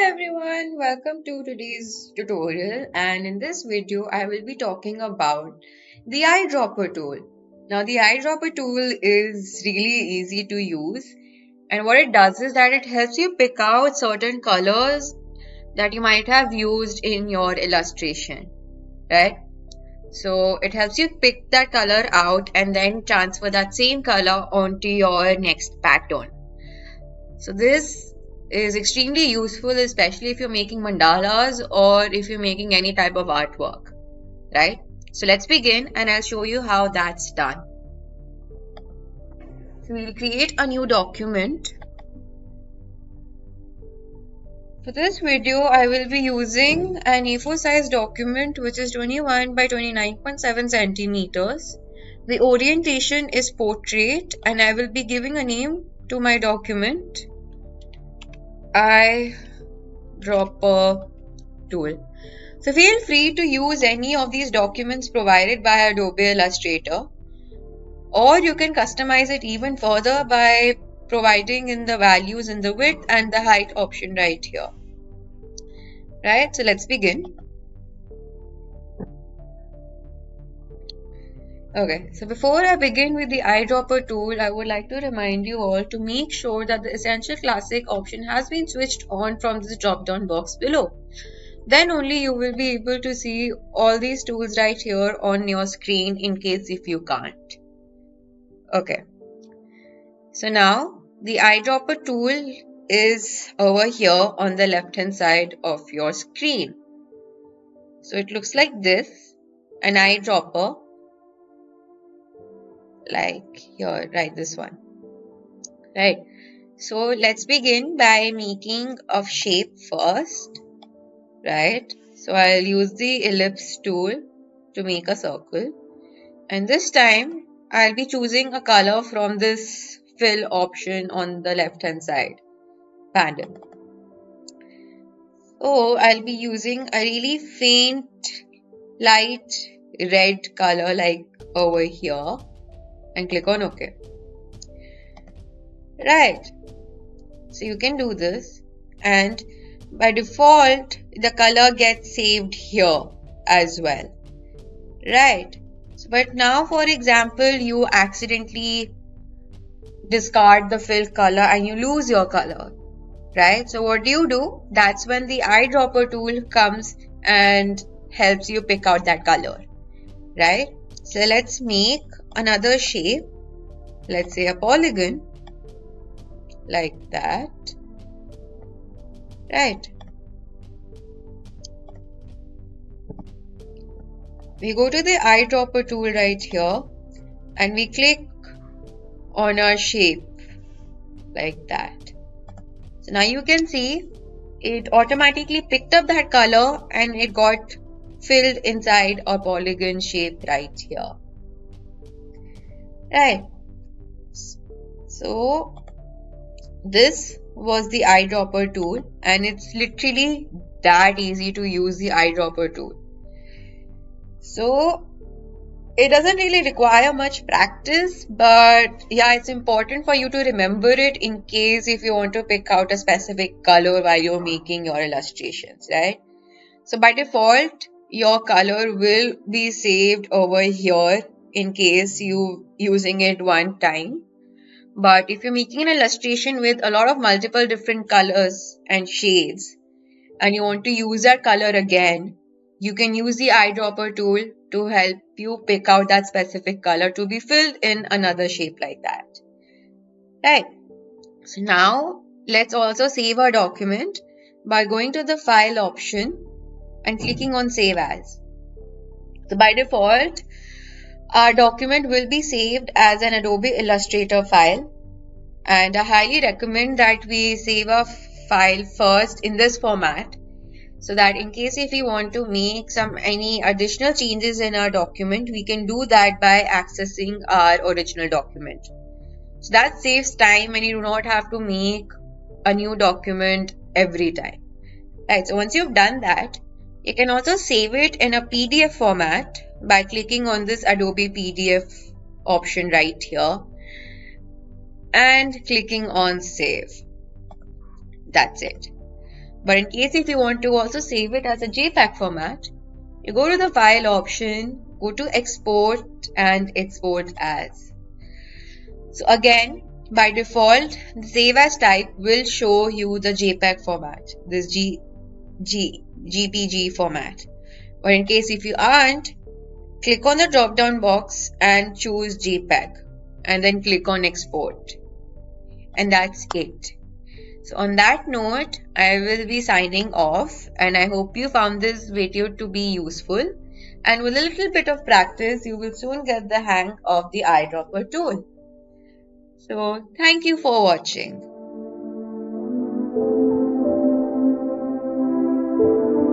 everyone, welcome to today's tutorial, and in this video I will be talking about the eyedropper tool. Now the eyedropper tool is really easy to use, and what it does is that it helps you pick out certain colors that you might have used in your illustration, right? So it helps you pick that color out and then transfer that same color onto your next pattern. So this is extremely useful, especially if you're making mandalas or if you're making any type of artwork, right? So let's begin and I'll show you how that's done. So we'll create a new document. For this video, I will be using an A4 size document which is 21 by 29.7 centimeters. The orientation is portrait and I will be giving a name to my document, Eyedropper Tool. So feel free to use any of these documents provided by Adobe Illustrator, or you can customize it even further by providing in the values in the width and the height option right here. Right, so let's begin. Okay, so before I begin with the eyedropper tool, I would like to remind you all to make sure that the Essential Classic option has been switched on from this drop-down box below. Then only you will be able to see all these tools right here on your screen in case if you can't. Okay, so now the eyedropper tool is over here on the left hand side of your screen. So it looks like this, an eyedropper. Like here, right, this one, right? So let's begin by making a shape first, right? So I'll use the ellipse tool to make a circle, and this time I'll be choosing a color from this fill option on the left hand side panel. So I'll be using a really faint light red color like over here, and click on OK. Right, so you can do this, and by default the color gets saved here as well, right? So, but now for example you accidentally discard the fill color and you lose your color, right? So what do? That's when the eyedropper tool comes and helps you pick out that color, right? So let's make another shape, let's say a polygon, like that, right? We go to the eyedropper tool right here and we click on our shape like that. So now you can see it automatically picked up that color and it got filled inside a polygon shape right here. Right, so this was the eyedropper tool, and it's literally that easy to use the eyedropper tool. So it doesn't really require much practice, but yeah, it's important for you to remember it in case if you want to pick out a specific color while you're making your illustrations, right? So by default your color will be saved over here in case you using it one time, but if you're making an illustration with a lot of multiple different colors and shades and you want to use that color again, you can use the eyedropper tool to help you pick out that specific color to be filled in another shape like that, right? So now let's also save our document by going to the file option and clicking on save as. So by default our document will be saved as an Adobe Illustrator file, and I highly recommend that we save a file first in this format, so that in case if we want to make any additional changes in our document, we can do that by accessing our original document. So that saves time and you do not have to make a new document every time, right? So once you've done that, you can also save it in a PDF format by clicking on this Adobe PDF option right here and clicking on save. That's it. But in case if you want to also save it as a JPEG format, you go to the file option, go to export and export as. So again, by default, the save as type will show you the JPEG format, this GPG format. But in case if you aren't, click on the drop down box and choose JPEG and then click on export. And that's it. So on that note, I will be signing off, and I hope you found this video to be useful. And with a little bit of practice, you will soon get the hang of the eyedropper tool. So thank you for watching.